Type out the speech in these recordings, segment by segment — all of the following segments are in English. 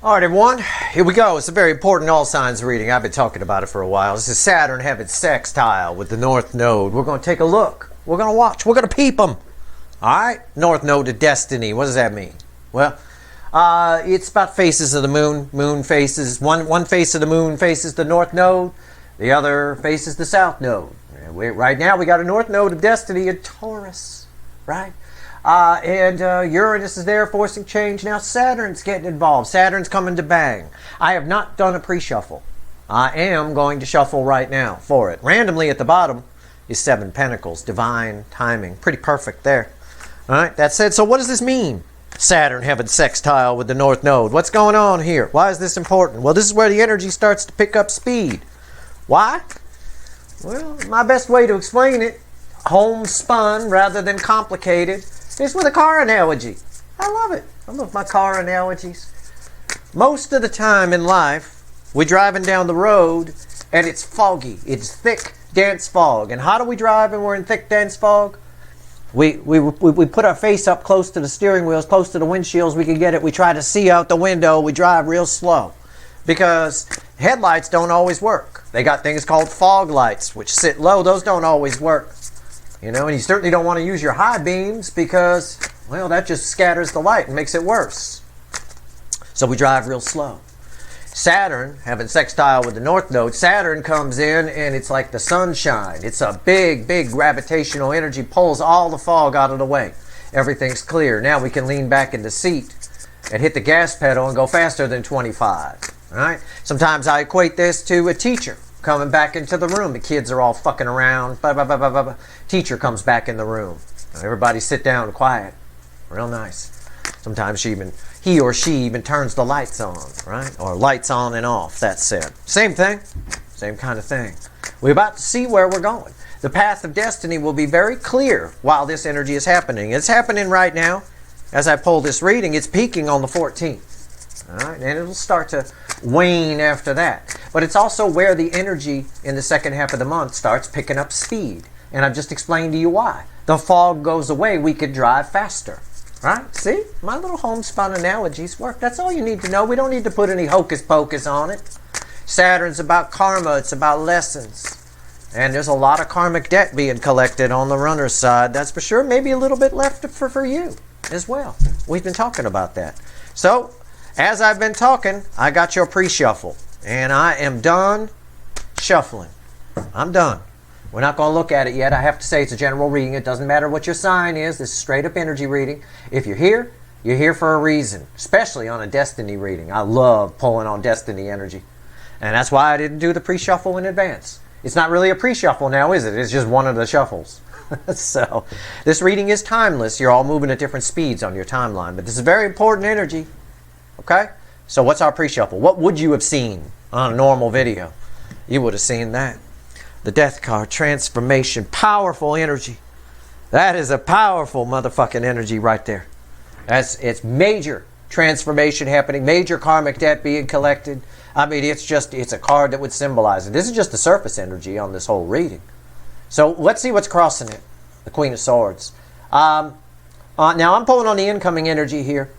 All right, everyone, here we go. It's a very important all signs reading. I've been talking about it for a while. This is Saturn having sextile with the North Node. We're going to take a look. We're going to watch. We're going to peep them. All right, North Node of destiny. What does that mean? Well, it's about faces of the moon. Moon faces, one face of the moon faces the North Node. The other faces the South Node. Right now, we got a North Node of destiny in Taurus, right? And Uranus is there forcing change. Now Saturn's getting involved. Saturn's coming to bang. I have not done a pre-shuffle. I am going to shuffle right now for it. Randomly at the bottom is 7 Pentacles. Divine timing. Pretty perfect there. All right, that said, so what does this mean? Saturn having sextile with the North Node. What's going on here? Why is this important? Well, this is where the energy starts to pick up speed. Why? Well, my best way to explain it, homespun rather than complicated, is with a car analogy. I love it. I love my car analogies. Most of the time in life, we're driving down the road and it's foggy. It's thick, dense fog. And how do we drive when we're in thick, dense fog? We put our face up close to the steering wheels, close to the windshields. We can get it. We try to see out the window. We drive real slow because headlights don't always work. They got things called fog lights, which sit low. Those don't always work. You know, and you certainly don't want to use your high beams because, well, that just scatters the light and makes it worse. So we drive real slow. Saturn, having sextile with the North Node, Saturn comes in and it's like the sunshine. It's a big, big gravitational energy, pulls all the fog out of the way. Everything's clear. Now we can lean back in the seat and hit the gas pedal and go faster than 25. All right? Sometimes I equate this to a teacher coming back into the room. The kids are all fucking around. Teacher comes back in the room. Everybody sit down quiet. Real nice. Sometimes he or she even turns the lights on, right? Or lights on and off, that's it. Same thing. Same kind of thing. We're about to see where we're going. The path of destiny will be very clear while this energy is happening. It's happening right now. As I pull this reading, it's peaking on the 14th. All right, and it'll start to wane after that. But it's also where the energy in the second half of the month starts picking up speed. And I've just explained to you why. The fog goes away, we could drive faster. Right? See? My little homespun analogies work. That's all you need to know. We don't need to put any hocus pocus on it. Saturn's about karma. It's about lessons. And there's a lot of karmic debt being collected on the runner's side. That's for sure. Maybe a little bit left for you as well. We've been talking about that. So, as I've been talking, I got your pre-shuffle. And I am done shuffling. I'm done. We're not going to look at it yet. I have to say it's a general reading. It doesn't matter what your sign is. This is straight up energy reading. If you're here for a reason, especially on a destiny reading. I love pulling on destiny energy. And that's why I didn't do the pre-shuffle in advance. It's not really a pre-shuffle now, is it? It's just one of the shuffles. So, this reading is timeless. You're all moving at different speeds on your timeline. But this is very important energy. Okay? So what's our pre-shuffle? What would you have seen on a normal video? You would have seen that. The Death card, transformation, powerful energy. That is a powerful motherfucking energy right there. It's major transformation happening, major karmic debt being collected. I mean, it's a card that would symbolize it. This is just the surface energy on this whole reading. So let's see what's crossing it. The Queen of Swords. Now I'm pulling on the incoming energy here.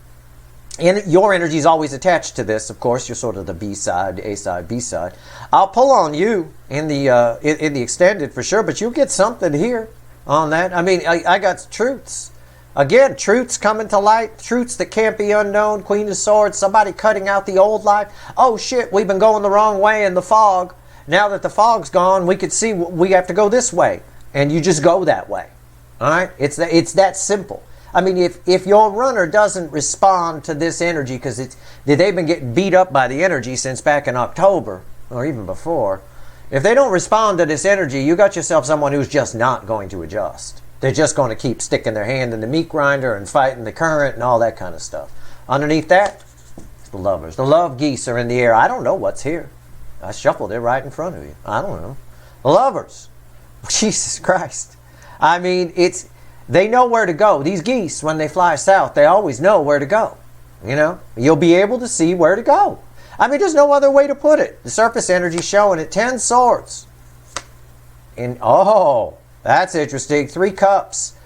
And your energy is always attached to this, of course. You're sort of the B side, A side, B side. I'll pull on you in the extended for sure, but you'll get something here on that. I mean, I got truths. Again, truths coming to light, truths that can't be unknown. Queen of Swords, somebody cutting out the old life. Oh shit, we've been going the wrong way in the fog. Now that the fog's gone, we could see we have to go this way. And you just go that way. All right? It's that simple. I mean, if your runner doesn't respond to this energy, because they've been getting beat up by the energy since back in October, or even before, if they don't respond to this energy, you got yourself someone who's just not going to adjust. They're just going to keep sticking their hand in the meat grinder and fighting the current and all that kind of stuff. Underneath that, it's the Lovers. The love geese are in the air. I don't know what's here. I shuffled it right in front of you. I don't know. The Lovers. Jesus Christ. I mean, they know where to go. These geese, when they fly south, they always know where to go. You know, you'll be able to see where to go. I mean, there's no other way to put it. The surface energy showing it. 10 swords. Oh, that's interesting. 3 cups.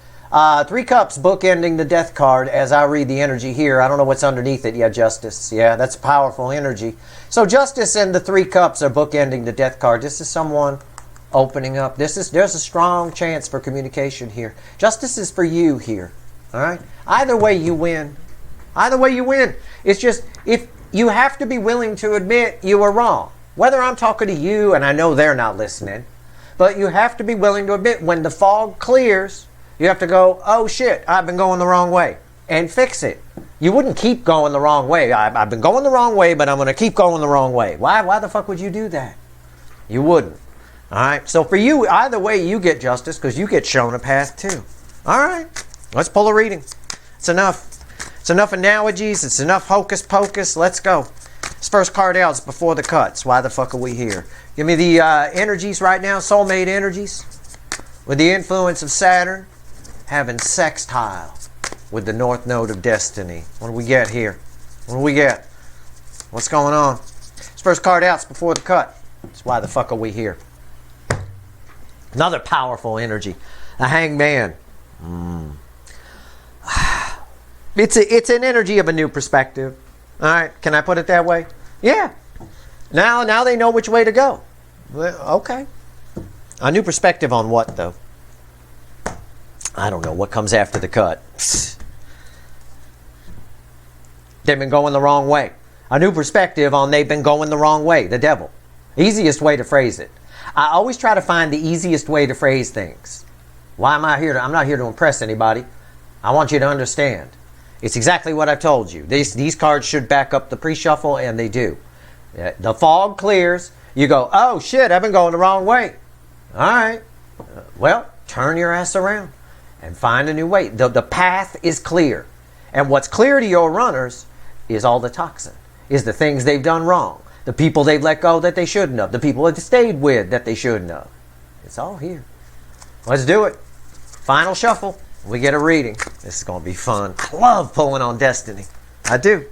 Three Cups bookending the Death card as I read the energy here. I don't know what's underneath it. Yeah, Justice. Yeah, that's powerful energy. So Justice and the Three Cups are bookending the Death card. This is someone opening up. There's a strong chance for communication here. Justice is for you here. All right? Either way, you win. Either way, you win. It's just, if you have to be willing to admit you were wrong. Whether I'm talking to you, and I know they're not listening, but you have to be willing to admit when the fog clears, you have to go, oh shit, I've been going the wrong way, and fix it. You wouldn't keep going the wrong way. I've been going the wrong way, but I'm going to keep going the wrong way. Why the fuck would you do that? You wouldn't. All right? So for you, either way, you get justice because you get shown a path too. All right? Let's pull a reading. It's enough. It's enough analogies. It's enough hocus pocus. Let's go. This first card out is before the cuts. Why the fuck are we here? Give me the energies right now, soulmate energies. With the influence of Saturn, having sextile with the North Node of Destiny. What do we get here? What do we get? What's going on? This first card out is before the cut. That's why the fuck are we here? Another powerful energy. A hangman. It's an energy of a new perspective. All right, can I put it that way? Yeah. Now they know which way to go. Well, okay. A new perspective on what, though? I don't know. What comes after the cut? They've been going the wrong way. A new perspective on they've been going the wrong way. The devil. Easiest way to phrase it. I always try to find the easiest way to phrase things. Why am I here? I'm not here to impress anybody. I want you to understand. It's exactly what I've told you. These cards should back up the pre-shuffle, and they do. The fog clears. You go, oh shit, I've been going the wrong way. All right. Well, turn your ass around and find a new way. The path is clear. And what's clear to your runners is all the toxin, is the things they've done wrong, the people they've let go that they shouldn't have, the people that stayed with that they shouldn't have. It's all here. Let's do it. Final shuffle. We get a reading. This is going to be fun. I love pulling on Destiny. I do.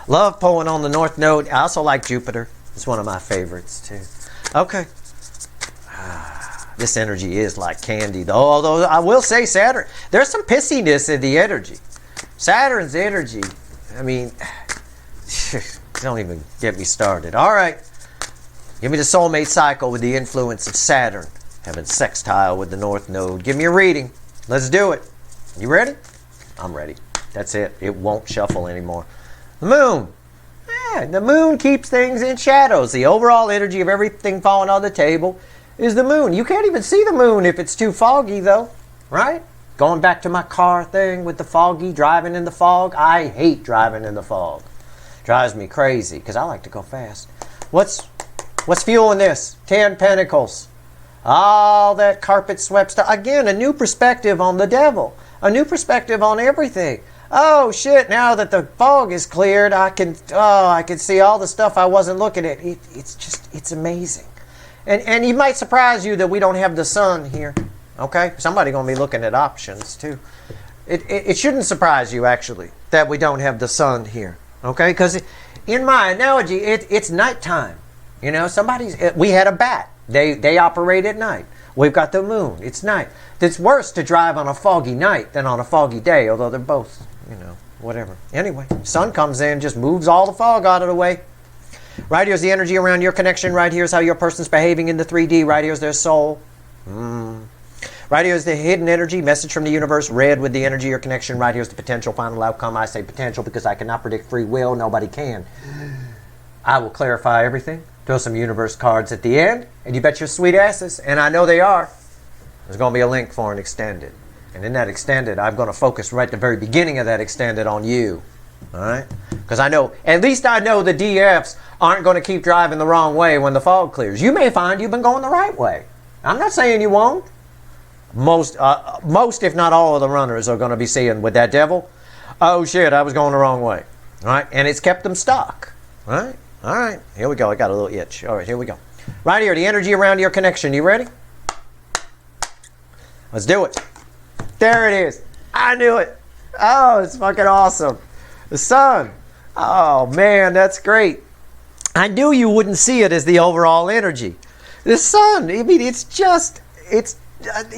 Love pulling on the North Node. I also like Jupiter. It's one of my favorites too. Okay. This energy is like candy though. Although I will say Saturn, there's some pissiness in the energy. Saturn's energy, I mean, don't even get me started. All right. Give me the soulmate cycle with the influence of Saturn. Having sextile with the North Node. Give me a reading. Let's do it. You ready? I'm ready. That's it. It won't shuffle anymore. The moon. Yeah, the moon keeps things in shadows. The overall energy of everything falling on the table is the moon. You can't even see the moon if it's too foggy, though. Right? Going back to my car thing with the foggy, driving in the fog. I hate driving in the fog. Drives me crazy because I like to go fast. What's fueling this? 10 Pentacles. All that carpet swept stuff. Again, a new perspective on the devil. A new perspective on everything. Oh shit, now that the fog is cleared, I can see all the stuff I wasn't looking at. It's amazing. And it might surprise you that we don't have the sun here. Okay? Somebody's going to be looking at options too. It shouldn't surprise you actually that we don't have the sun here. Okay? Because in my analogy, it's nighttime. You know, we had a bat. They operate at night. We've got the moon. It's night. It's worse to drive on a foggy night than on a foggy day, although they're both, you know, whatever. Anyway, sun comes in, just moves all the fog out of the way. Right here's the energy around your connection. Right here's how your person's behaving in the 3D. Right here's their soul. Right here's the hidden energy, message from the universe, red with the energy or connection. Right here's the potential final outcome. I say potential because I cannot predict free will. Nobody can. I will clarify everything. Throw some universe cards at the end, and you bet your sweet asses, and I know they are, there's going to be a link for an extended. And in that extended, I'm going to focus right at the very beginning of that extended on you. All right? Because I know, at least I know the DFs aren't going to keep driving the wrong way when the fog clears. You may find you've been going the right way. I'm not saying you won't. Most, if not all of the runners are going to be seeing with that devil, oh shit, I was going the wrong way. All right? And it's kept them stuck. All right? All right, here we go. I got a little itch. All right, here we go. Right here, the energy around your connection. You ready? Let's do it. There it is. I knew it. Oh, it's fucking awesome. The sun. Oh, man, that's great. I knew you wouldn't see it as the overall energy. The sun, I mean, it's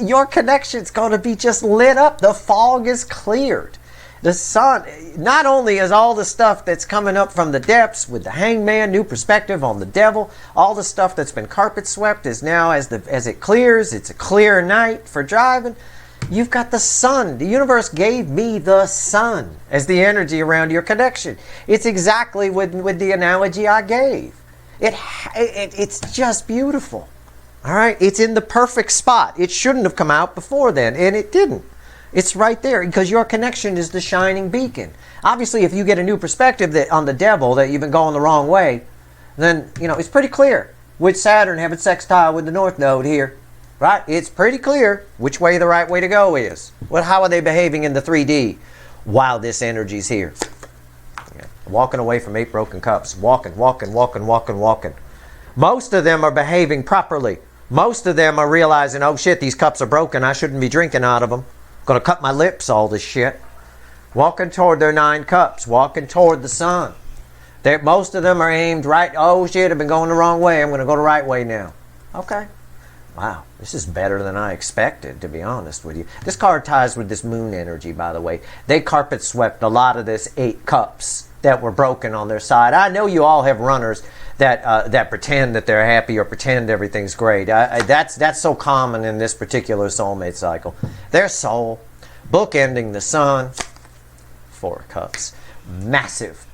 your connection's going to be just lit up. The fog is cleared. The sun, not only is all the stuff that's coming up from the depths with the hangman, new perspective on the devil, all the stuff that's been carpet swept is now, as it clears, it's a clear night for driving. You've got the sun. The universe gave me the sun as the energy around your connection. It's exactly with the analogy I gave. It's just beautiful. All right? It's in the perfect spot. It shouldn't have come out before then, and it didn't. It's right there because your connection is the shining beacon. Obviously, if you get a new perspective on the devil that you've been going the wrong way, then, it's pretty clear. With Saturn having sextile with the North Node here, right? It's pretty clear which way the right way to go is. Well, how are they behaving in the 3D while this energy's here? Yeah. Walking away from 8 broken cups. Walking. Most of them are behaving properly. Most of them are realizing, oh shit, these cups are broken. I shouldn't be drinking out of them. Going to cut my lips, all this shit. Walking toward their 9 cups. Walking toward the sun. Most of them are aimed right. Oh shit, I've been going the wrong way. I'm going to go the right way now. Okay. Wow, this is better than I expected, to be honest with you. This card ties with this moon energy, by the way. They carpet swept a lot of this 8 cups that were broken on their side. I know you all have runners that pretend that they're happy or pretend everything's great. That's so common in this particular soulmate cycle. Their soul, bookending the sun, 4 cups. Massive.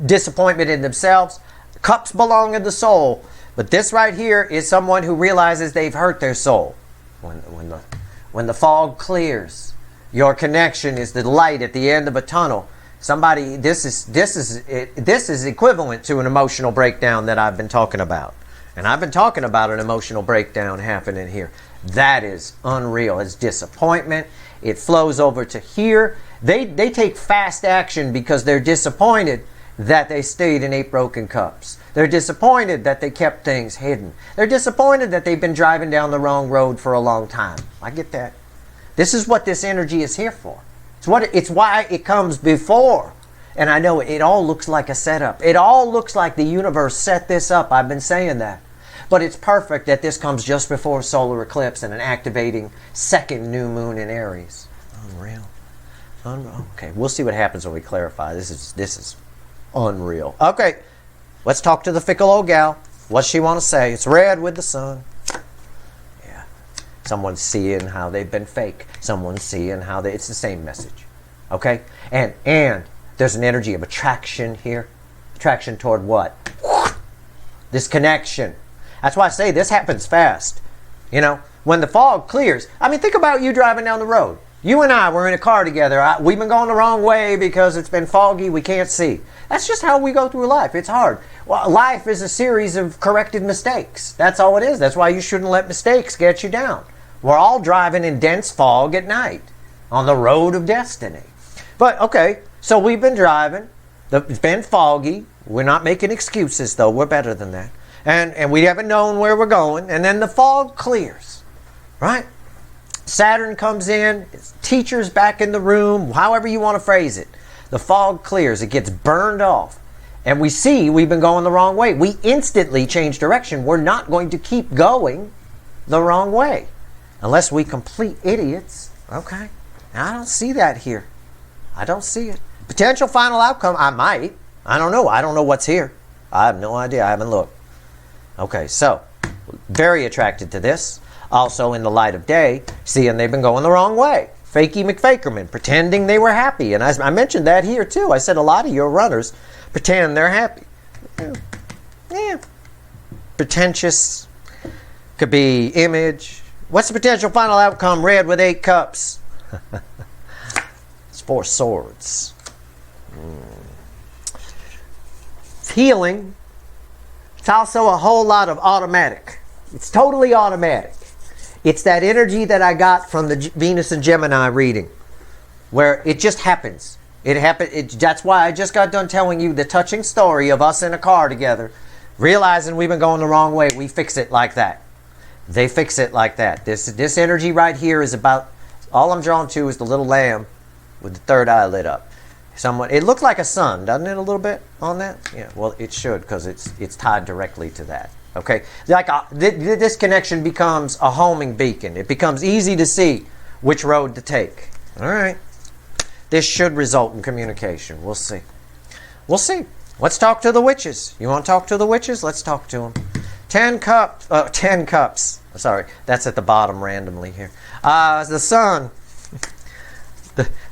Disappointment in themselves. Cups belong in the soul. But this right here is someone who realizes they've hurt their soul. When the fog clears, your connection is the light at the end of a tunnel. This is equivalent to an emotional breakdown that I've been talking about. And I've been talking about an emotional breakdown happening here. That is unreal. It's disappointment. It flows over to here. They take fast action because they're disappointed that they stayed in 8 broken cups. They're disappointed that they kept things hidden. They're disappointed that they've been driving down the wrong road for a long time. I get that. This is what this energy is here for. It's why it comes before. And I know it all looks like a setup. It all looks like the universe set this up. I've been saying that. But it's perfect that this comes just before solar eclipse and an activating second new moon in Aries. Unreal. Okay, we'll see what happens when we clarify. This is unreal. Okay, let's talk to the fickle old gal. What's she want to say? It's red with the sun. Yeah. Someone's seeing how they've been fake. Someone's seeing how it's the same message. Okay? And there's an energy of attraction here. Attraction toward what? This connection. That's why I say this happens fast. When the fog clears. I mean, think about you driving down the road. You and I were in a car together. We've been going the wrong way because it's been foggy. We can't see. That's just how we go through life. It's hard. Well, life is a series of corrected mistakes. That's all it is. That's why you shouldn't let mistakes get you down. We're all driving in dense fog at night on the road of destiny. But, okay, so we've been driving. It's been foggy. We're not making excuses, though. We're better than that. And we haven't known where we're going. And then the fog clears, right? Saturn comes in, teacher's back in the room, however you want to phrase it. The fog clears, it gets burned off. And we see we've been going the wrong way. We instantly change direction. We're not going to keep going the wrong way. Unless we complete idiots. Okay. I don't see that here. I don't see it. Potential final outcome, I might. I don't know. I don't know what's here. I have no idea. I haven't looked. Okay, so, very attracted to this. Also in the light of day, seeing they've been going the wrong way. Fakey McFakerman, pretending they were happy. And I mentioned that here too. I said a lot of your runners pretend they're happy. Yeah. Pretentious. Could be image. What's the potential final outcome? Red with 8 cups. It's 4 swords. It's healing. It's also a whole lot of automatic. It's totally automatic. It's that energy that I got from the Venus and Gemini reading, where it just happens. That's why I just got done telling you the touching story of us in a car together, realizing we've been going the wrong way. We fix it like that. They fix it like that. This energy right here is about, all I'm drawn to is the little lamb with the third eye lit up. It looks like a sun, doesn't it, a little bit on that? Yeah, well, it should, because it's tied directly to that. Okay, like this connection becomes a homing beacon. It becomes easy to see which road to take. All right. This should result in communication. We'll see. We'll see. Let's talk to the witches. You want to talk to the witches? Let's talk to them. 10 cups. 10 cups. Sorry, that's at the bottom randomly here. The sun.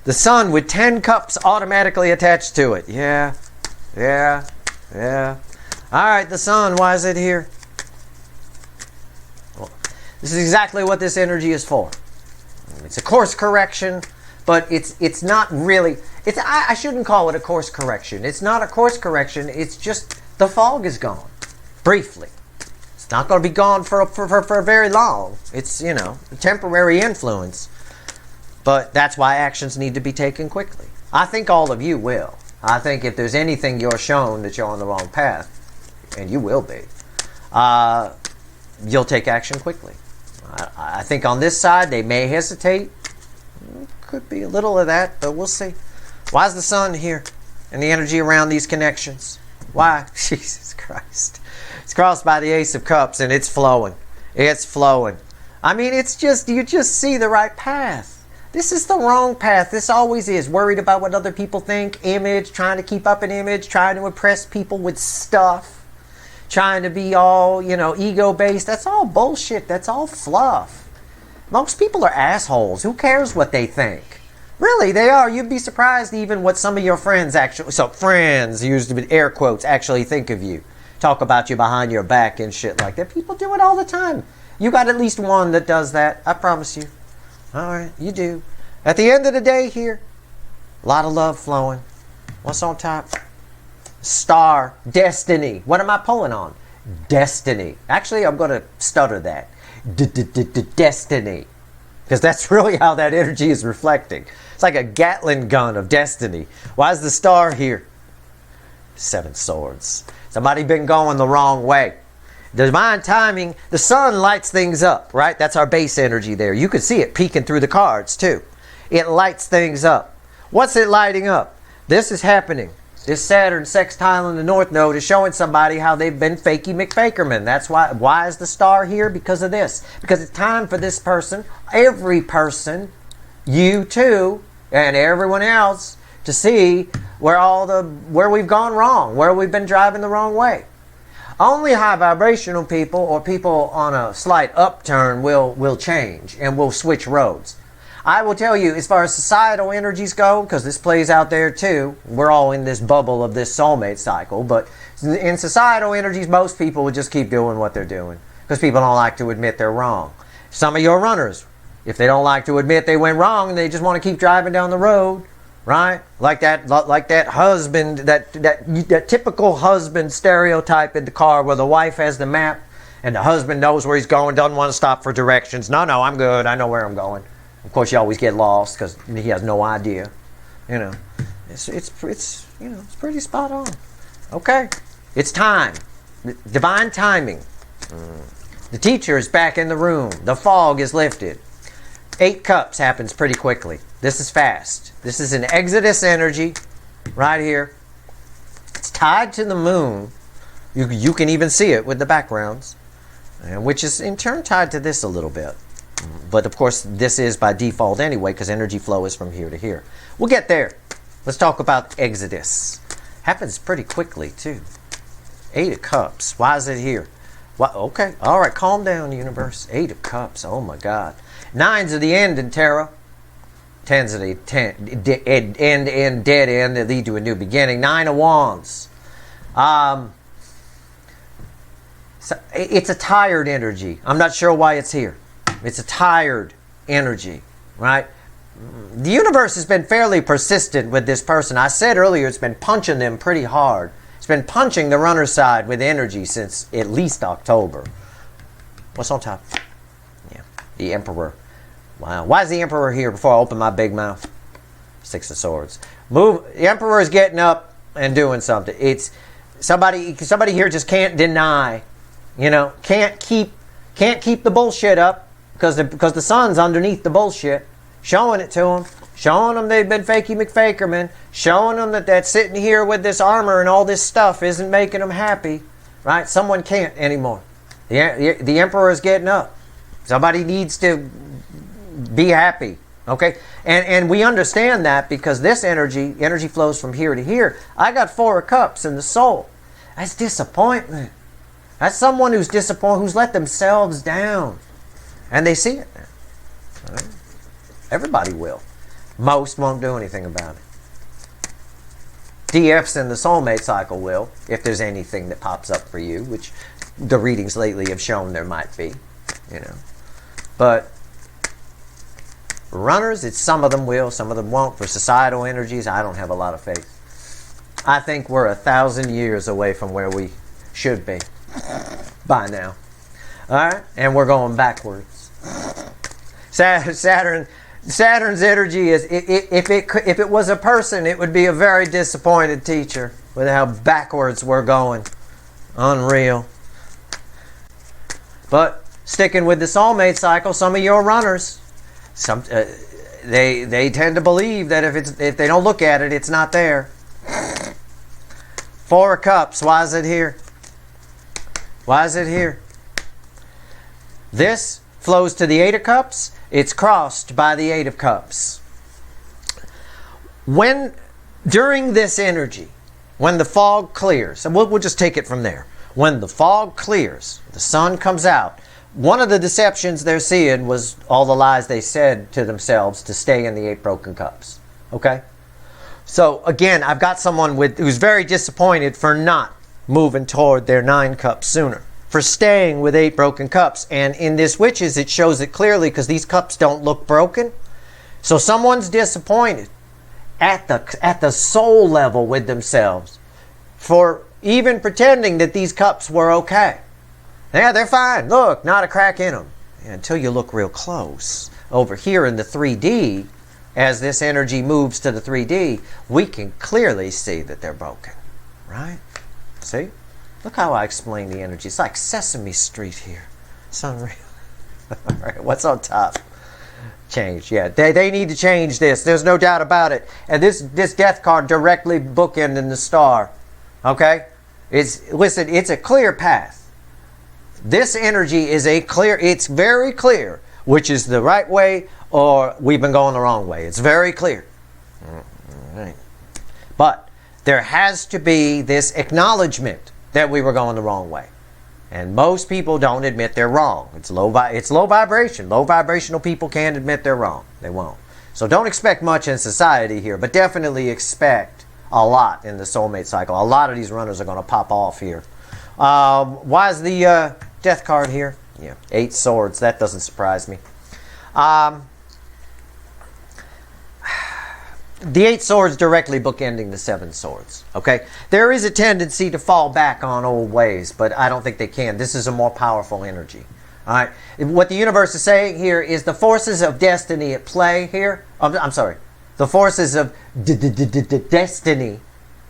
The sun with 10 cups automatically attached to it. Yeah. All right, the sun. Why is it here? Well, this is exactly what this energy is for. It's a course correction, but it's not really. I shouldn't call it a course correction. It's not a course correction. It's just the fog is gone, briefly. It's not going to be gone for very long. It's, a temporary influence. But that's why actions need to be taken quickly. I think all of you will. I think if there's anything you're shown that you're on the wrong path, and you will be, you'll take action quickly. I think on this side they may hesitate. Could be a little of that, but we'll see. Why is the sun here and the energy around these connections? Why? Jesus Christ. It's crossed by the Ace of Cups and it's flowing. It's flowing. I mean, it's just, you just see the right path. This is the wrong path. This always is. Worried about what other people think, image, trying to keep up an image, trying to impress people with stuff, trying to be all, ego-based. That's all bullshit. That's all fluff. Most people are assholes. Who cares what they think? Really, they are. You'd be surprised even what some of your friends actually, so friends, used with air quotes, actually think of you. Talk about you behind your back and shit like that. People do it all the time. You got at least one that does that. I promise you. All right, you do. At the end of the day here, a lot of love flowing. What's on top? Star. Destiny. What am I pulling on? Destiny. Actually, I'm going to stutter that. Destiny. Because that's really how that energy is reflecting. It's like a Gatling gun of destiny. Why is the star here? 7 swords. Somebody been going the wrong way. Divine timing, the sun lights things up, right? That's our base energy there. You can see it peeking through the cards too. It lights things up. What's it lighting up? This is happening. This Saturn sextile in the North Node is showing somebody how they've been fakey McFakerman. That's why is the star here? Because of this. Because it's time for this person, every person, you too, and everyone else, to see where we've gone wrong, where we've been driving the wrong way. Only high vibrational people or people on a slight upturn will change and will switch roads. I will tell you, as far as societal energies go, because this plays out there too, we're all in this bubble of this soulmate cycle, but in societal energies, most people will just keep doing what they're doing because people don't like to admit they're wrong. Some of your runners, if they don't like to admit they went wrong and they just want to keep driving down the road, right? Like that husband, that typical husband stereotype in the car where the wife has the map and the husband knows where he's going, doesn't want to stop for directions. No, I'm good. I know where I'm going. Of course, you always get lost because he has no idea. It's pretty spot on. Okay, it's time. Divine timing. The teacher is back in the room. The fog is lifted. 8 cups happens pretty quickly. This is fast. This is an Exodus energy right here. It's tied to the moon. You can even see it with the backgrounds, and which is in turn tied to this a little bit. But of course, this is by default anyway because energy flow is from here to here. We'll get there. Let's talk about Exodus. Happens pretty quickly too. 8 of Cups. Why is it here? Okay. All right. Calm down, universe. 8 of Cups. Oh my God. 9s are the end in tarot. 10s are the end, dead end that lead to a new beginning. 9 of Wands. So it's a tired energy. I'm not sure why it's here. It's a tired energy, right? The universe has been fairly persistent with this person. I said earlier it's been punching them pretty hard. It's been punching the runner side with energy since at least October. What's on top? Yeah, the Emperor. Wow. Why is the Emperor here before I open my big mouth? 6 of Swords. Move. The Emperor is getting up and doing something. It's somebody here just can't deny, can't keep the bullshit up because the sun's underneath the bullshit, showing it to them, showing them they've been fakey McFakerman, showing them that sitting here with this armor and all this stuff isn't making them happy, right? Someone can't anymore. The emperor is getting up. Somebody needs to be happy. Okay? And we understand that because this energy flows from here to here. I got 4 of Cups in the soul. That's disappointment. That's someone who's disappointed, who's let themselves down. And they see it now. Right? Everybody will. Most won't do anything about it. DFs in the soulmate cycle will, if there's anything that pops up for you, which the readings lately have shown there might be, you know. But runners, some of them will, some of them won't. For societal energies, I don't have a lot of faith. I think we're 1,000 years away from where we should be by now. All right? And we're going backwards. Saturn's energy is, if it was a person, it would be a very disappointed teacher with how backwards we're going. Unreal. But sticking with the soulmate cycle, some of your runners, they tend to believe that if they don't look at it, it's not there. 4 of Cups. Why is it here? Why is it here? This flows to the 8 of Cups. It's crossed by the 8 of Cups. During this energy, when the fog clears, and we'll just take it from there. When the fog clears, the sun comes out, one of the deceptions they're seeing was all the lies they said to themselves to stay in the 8 broken cups. Okay? So again, I've got someone who's very disappointed for not moving toward their 9 cups sooner, for staying with 8 broken cups. And in this Witches, it shows it clearly because these cups don't look broken. So someone's disappointed at the soul level with themselves for even pretending that these cups were okay. Yeah, they're fine. Look, not a crack in them. Until you look real close. Over here in the 3D, as this energy moves to the 3D, we can clearly see that they're broken. Right? See? Look how I explain the energy. It's like Sesame Street here. It's unreal. All right, what's on top? Change. Yeah, they need to change this. There's no doubt about it. And this death card directly bookending the star. Okay? Listen, it's a clear path. This energy is it's very clear which is the right way or we've been going the wrong way. It's very clear. All right. But there has to be this acknowledgement that we were going the wrong way. And most people don't admit they're wrong. It's low vibration. Low vibrational people can't admit they're wrong. They won't. So don't expect much in society here, but definitely expect a lot in the soulmate cycle. A lot of these runners are going to pop off here. Why is the death card here? Yeah, 8 swords. That doesn't surprise me. The 8 swords directly bookending the 7 swords. Okay? There is a tendency to fall back on old ways, but I don't think they can. This is a more powerful energy. All right? What the universe is saying here is the forces of destiny at play here. I'm sorry. The forces of destiny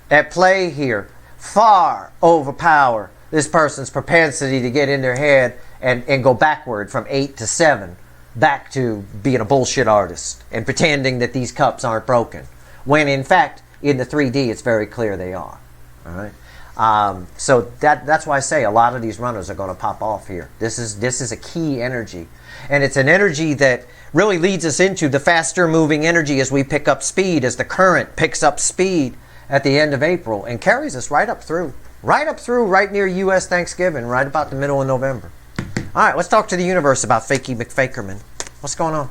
at play here far overpower this person's propensity to get in their head and go backward from 8 to 7 back to being a bullshit artist and pretending that these cups aren't broken, when in fact in the 3D it's very clear they are. All right, so that's why I say a lot of these runners are going to pop off here. This is a key energy, and it's an energy that really leads us into the faster moving energy as we pick up speed, as the current picks up speed at the end of April and carries us right up through right near U.S. Thanksgiving, right about the middle of November. All right, let's talk to the universe about Fakey McFakerman. What's going on?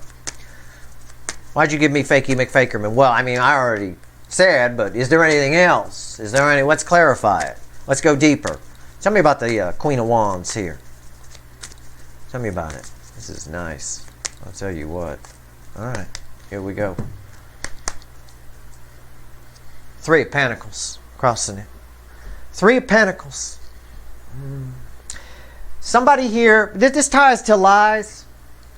Why'd you give me Fakey McFakerman? Well, I mean, I already said, but is there anything else? Let's clarify it. Let's go deeper. Tell me about the Queen of Wands here. Tell me about it. This is nice. I'll tell you what. All right, here we go. 3 of Pentacles, crossing it. 3 of Pentacles. Somebody here, this ties to lies.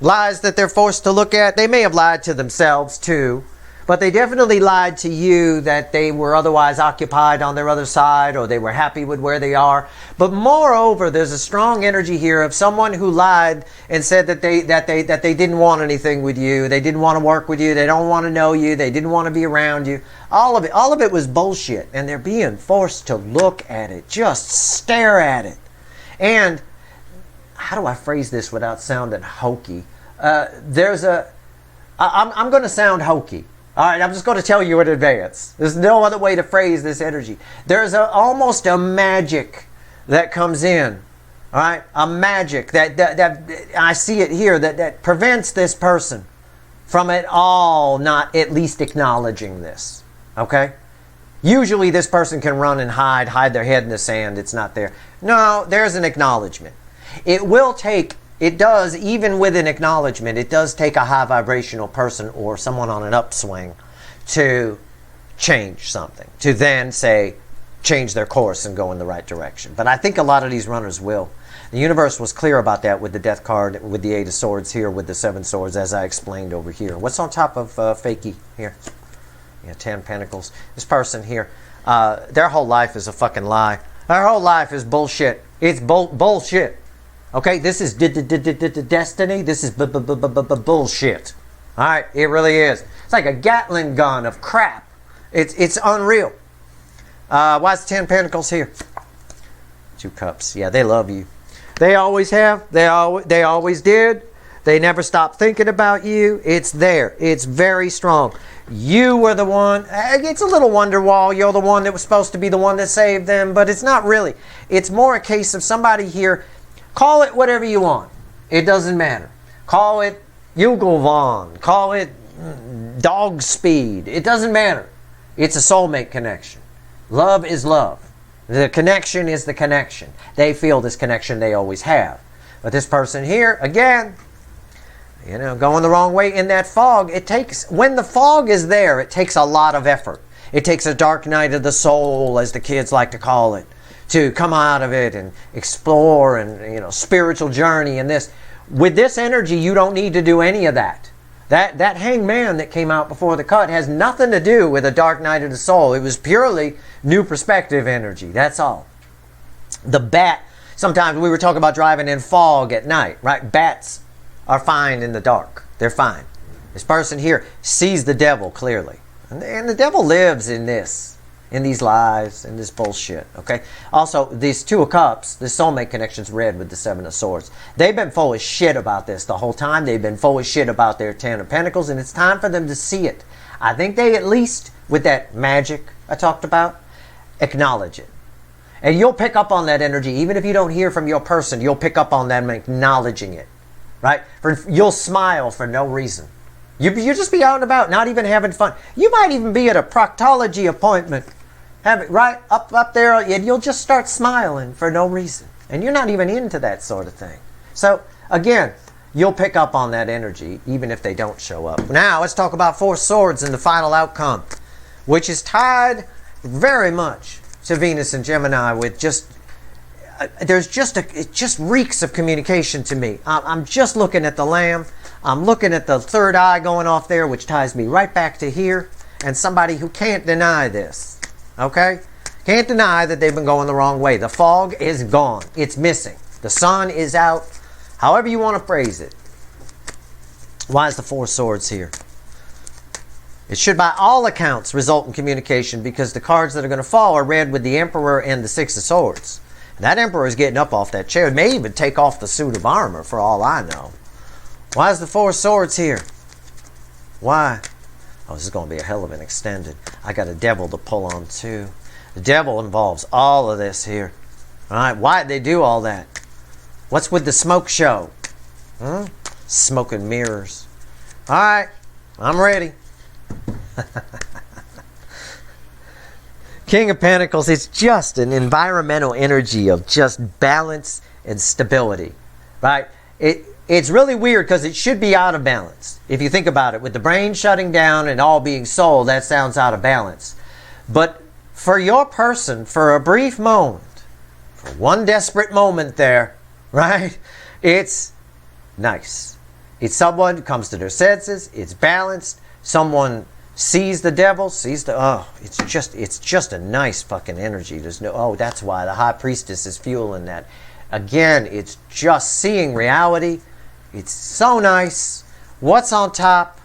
Lies that they're forced to look at. They may have lied to themselves too, but they definitely lied to you that they were otherwise occupied on their other side, or they were happy with where they are. But moreover, there's a strong energy here of someone who lied and said that they didn't want anything with you. They didn't want to work with you. They don't want to know you. They didn't want to be around you. All of it was bullshit, and they're being forced to look at it, just stare at it. And how do I phrase this without sounding hokey? I'm going to sound hokey. All right, I'm just going to tell you in advance. There's no other way to phrase this energy. There's almost a magic that comes in. All right, a magic that I see it here that prevents this person from at all not at least acknowledging this. Okay? Usually this person can run and hide their head in the sand. It's not there. No, there's an acknowledgement. It does, even with an acknowledgement, it does take a high vibrational person or someone on an upswing to change something, to then say, change their course and go in the right direction. But I think a lot of these runners will. The universe was clear about that with the Death card, with the 8 of Swords here, with the 7 Swords, as I explained over here. What's on top of Fakey here? Yeah, 10 Pentacles. This person here, their whole life is a fucking lie. Their whole life is bullshit. It's bullshit. Okay, this is destiny. This is bullshit. All right, it really is. It's like a Gatling gun of crap. It's unreal. Why is 10 Pentacles here? 2 Cups. Yeah, they love you. They always have. They always did. They never stopped thinking about you. It's there. It's very strong. You were the one. It's a little Wonderwall. You're the one that was supposed to be the one that saved them, but it's not really. It's more a case of somebody here. Call it whatever you want. It doesn't matter. Call it Yugal Vaughn. Call it dog speed. It doesn't matter. It's a soulmate connection. Love is love. The connection is the connection. They feel this connection they always have. But this person here, again, going the wrong way in that fog, when the fog is there, it takes a lot of effort. It takes a dark night of the soul, as the kids like to call it, to come out of it and explore and, spiritual journey and this. With this energy, you don't need to do any of that. That hangman that came out before the cut has nothing to do with a dark night of the soul. It was purely new perspective energy. That's all. The bat, sometimes we were talking about driving in fog at night, right? Bats are fine in the dark. They're fine. This person here sees the devil clearly. And the devil lives in these lies, in this bullshit, okay? Also, these 2 of Cups, the soulmate connection's red with the 7 of Swords. They've been full of shit about this the whole time. They've been full of shit about their 10 of Pentacles, and it's time for them to see it. I think they at least, with that magic I talked about, acknowledge it. And you'll pick up on that energy. Even if you don't hear from your person, you'll pick up on them acknowledging it, right? You'll smile for no reason. You just be out and about, not even having fun. You might even be at a proctology appointment, have it right up there, and you'll just start smiling for no reason. And you're not even into that sort of thing. So, again, you'll pick up on that energy, even if they don't show up. Now, let's talk about 4 Swords and the final outcome, which is tied very much to Venus and Gemini with just... it just reeks of communication to me. I'm just looking at the Lamb. I'm looking at the third eye going off there, which ties me right back to here. And somebody who can't deny this. Okay? Can't deny that they've been going the wrong way. The fog is gone. It's missing. The sun is out. However you want to phrase it. Why is the 4 Swords here? It should by all accounts result in communication, because the cards that are going to fall are red with the Emperor and the 6 of Swords. And that Emperor is getting up off that chair. It may even take off the suit of armor for all I know. Why is the 4 Swords here? Why? Oh, this is going to be a hell of an extended. I got a devil to pull on too. The devil involves all of this here. All right, why'd they do all that? What's with the smoke show? Smoke and mirrors. All right, I'm ready. King of Pentacles, it's just an environmental energy of just balance and stability, right? It's really weird because it should be out of balance. If you think about it, with the brain shutting down and all being soul, that sounds out of balance. But for your person, for a brief moment, for one desperate moment there, right? It's nice. It's someone who comes to their senses. It's balanced. Someone sees the devil, it's just a nice fucking energy. There's that's why the High Priestess is fueling that. Again, it's just seeing reality. It's so nice. What's on top?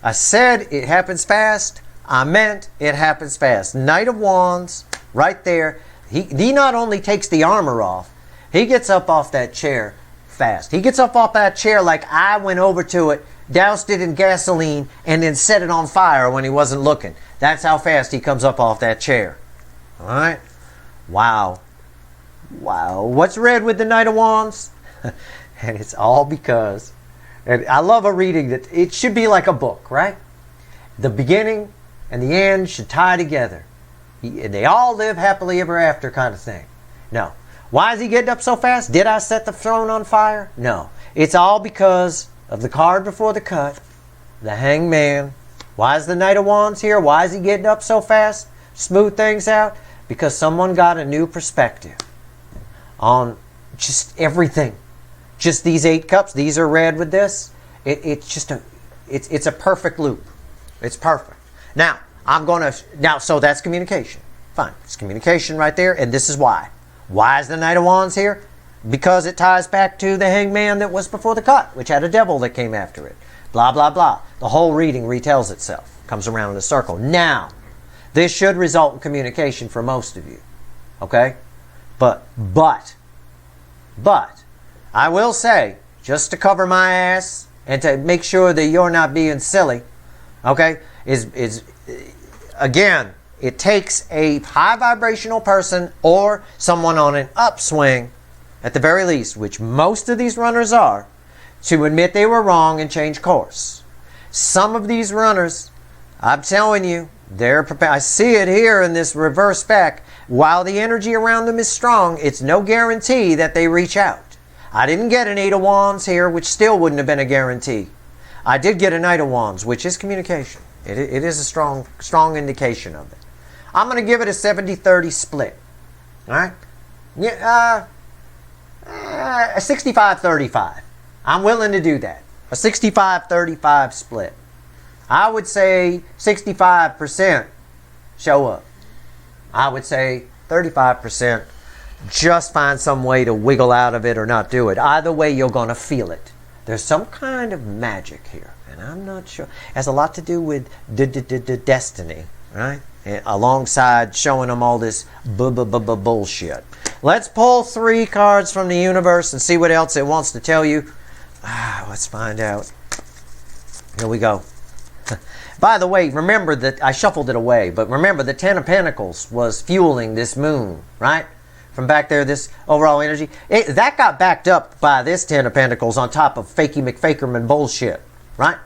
I said it happens fast. I meant it happens fast. Knight of Wands, right there. He not only takes the armor off, he gets up off that chair, fast. He gets up off that chair like I went over to it, doused it in gasoline, and then set it on fire when he wasn't looking. That's how fast he comes up off that chair. All right? Wow. Wow. What's red with the Knight of Wands? And it's all because, and I love a reading that it should be like a book, right? The beginning and the end should tie together. And they all live happily ever after kind of thing. No. Why is he getting up so fast? Did I set the throne on fire? No. It's all because of the card before the cut, the Hangman. Why is the Knight of Wands here? Why is he getting up so fast? Smooth things out? Because someone got a new perspective on just everything. Just these 8 cups. These are red with this. It's a perfect loop. It's perfect. Now, so that's communication. Fine. It's communication right there, and this is why. Why is the Knight of Wands here? Because it ties back to the Hangman that was before the cut, which had a devil that came after it. Blah, blah, blah. The whole reading retells itself. Comes around in a circle. Now, this should result in communication for most of you. Okay? But, I will say, just to cover my ass and to make sure that you're not being silly, okay, is again, it takes a high vibrational person or someone on an upswing, at the very least, which most of these runners are, to admit they were wrong and change course. Some of these runners, I'm telling you, they're prepared. I see it here in this reverse back. While the energy around them is strong, it's no guarantee that they reach out. I didn't get an 8 of Wands here, which still wouldn't have been a guarantee. I did get a Knight of Wands, which is communication. It is a strong indication of it. I'm going to give it a 70-30 split. All right? Yeah, a 65-35. I'm willing to do that. A 65-35 split. I would say 65% show up. I would say 35% just find some way to wiggle out of it or not do it. Either way, you're going to feel it. There's some kind of magic here, and I'm not sure. It has a lot to do with destiny, right? And alongside showing them all this bullshit. Let's pull 3 cards from the universe and see what else it wants to tell you. Let's find out. Here we go. By the way, remember that I shuffled it away, but remember the 10 of Pentacles was fueling this moon, right? From back there, this overall energy. That got backed up by this 10 of Pentacles on top of Fakey McFakerman bullshit, right?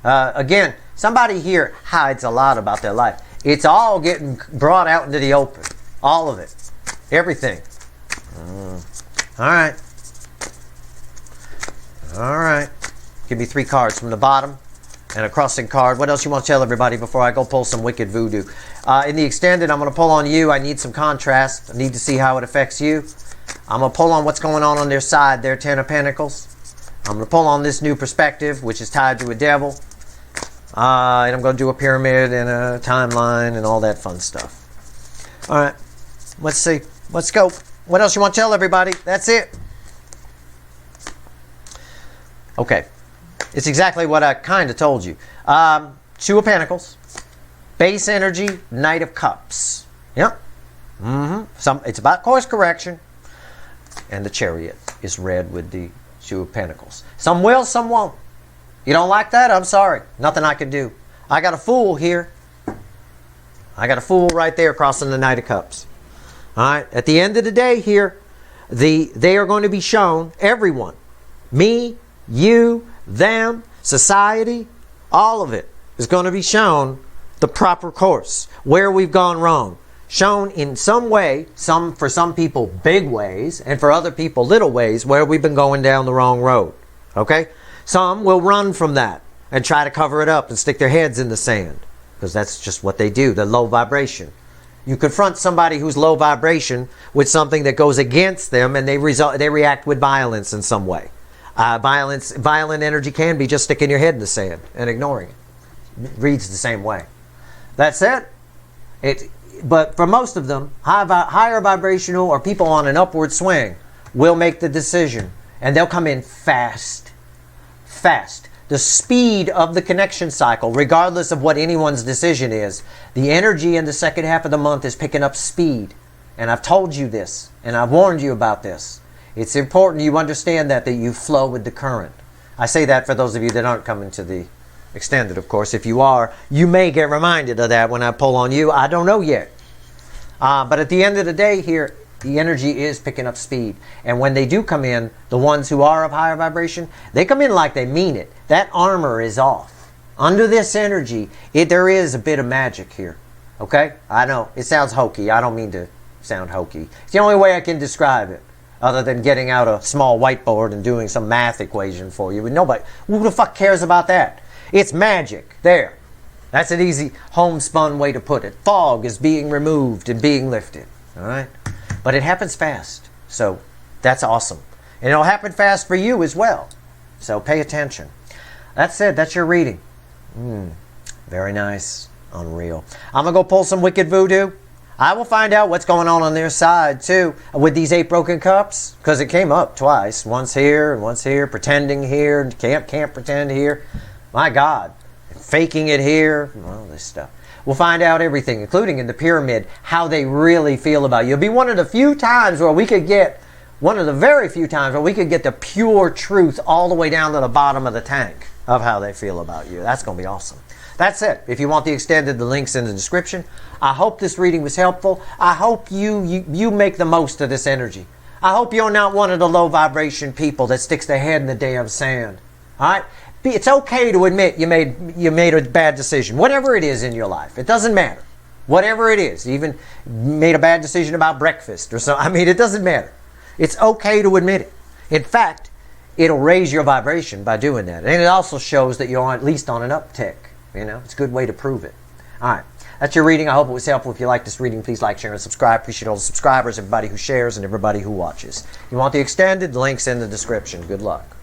Again, somebody here hides a lot about their life. It's all getting brought out into the open. All of it. Everything. All right. All right. Give me 3 cards from the bottom and a crossing card. What else you want to tell everybody before I go pull some wicked voodoo? In the extended, I'm going to pull on you. I need some contrast. I need to see how it affects you. I'm going to pull on what's going on their side, their 10 of Pentacles. I'm going to pull on this new perspective, which is tied to a devil. And I'm going to do a pyramid and a timeline and all that fun stuff. All right. Let's see. Let's go. What else you want to tell everybody? That's it. Okay. It's exactly what I kind of told you. 2 of Pentacles. Base energy, Knight of Cups. Yep. It's about course correction. And the Chariot is red with the 2 of Pentacles. Some will, some won't. You don't like that? I'm sorry. Nothing I can do. I got a Fool here. I got a Fool right there crossing the Knight of Cups. All right. At the end of the day here, they are going to be shown, everyone, me, you, them, society, all of it is going to be shown the proper course, where we've gone wrong. Shown in some way, for some people big ways, and for other people little ways, where we've been going down the wrong road. Okay? Some will run from that and try to cover it up and stick their heads in the sand, because that's just what they do. They're low vibration. You confront somebody who's low vibration with something that goes against them, and they react with violence in some way. Violent energy can be just sticking your head in the sand and ignoring it. It reads the same way. That's it. But for most of them, higher vibrational or people on an upward swing will make the decision, and they'll come in fast. Fast. The speed of the connection cycle, regardless of what anyone's decision is, the energy in the second half of the month is picking up speed. And I've told you this, and I've warned you about this. It's important you understand that you flow with the current. I say that for those of you that aren't coming to the extended, of course. If you are, you may get reminded of that when I pull on you. I don't know yet. But at the end of the day here, the energy is picking up speed. And when they do come in, the ones who are of higher vibration, they come in like they mean it. That armor is off. Under this energy, there is a bit of magic here. Okay? I know. It sounds hokey. I don't mean to sound hokey. It's the only way I can describe it. Other than getting out a small whiteboard and doing some math equation for you. But nobody, who the fuck cares about that? It's magic. There. That's an easy homespun way to put it. Fog is being removed and being lifted. All right? But it happens fast. So that's awesome. And it'll happen fast for you as well. So pay attention. That's it. That's your reading. Very nice. Unreal. I'm going to go pull some Wicked Voodoo. I will find out what's going on their side, too, with these 8 broken cups. Because it came up twice. Once here and once here. Pretending here. And can't pretend here. My God. Faking it here. All this stuff. We'll find out everything, including in the pyramid, how they really feel about you. It'll be one of the few times where we could get, one of the very few times where we could get the pure truth all the way down to the bottom of the tank of how they feel about you. That's going to be awesome. That's it. If you want the extended, the link's in the description. I hope this reading was helpful. I hope you make the most of this energy. I hope you're not one of the low vibration people that sticks their head in the damn sand. All right? It's okay to admit you made a bad decision. Whatever it is in your life. It doesn't matter. Whatever it is. Even made a bad decision about breakfast or something. I mean, it doesn't matter. It's okay to admit it. In fact, it'll raise your vibration by doing that. And it also shows that you're at least on an uptick. You know, it's a good way to prove it. All right. That's your reading. I hope it was helpful. If you like this reading, please like, share, and subscribe. Appreciate all the subscribers, everybody who shares, and everybody who watches. If you want the extended, the link's in the description. Good luck.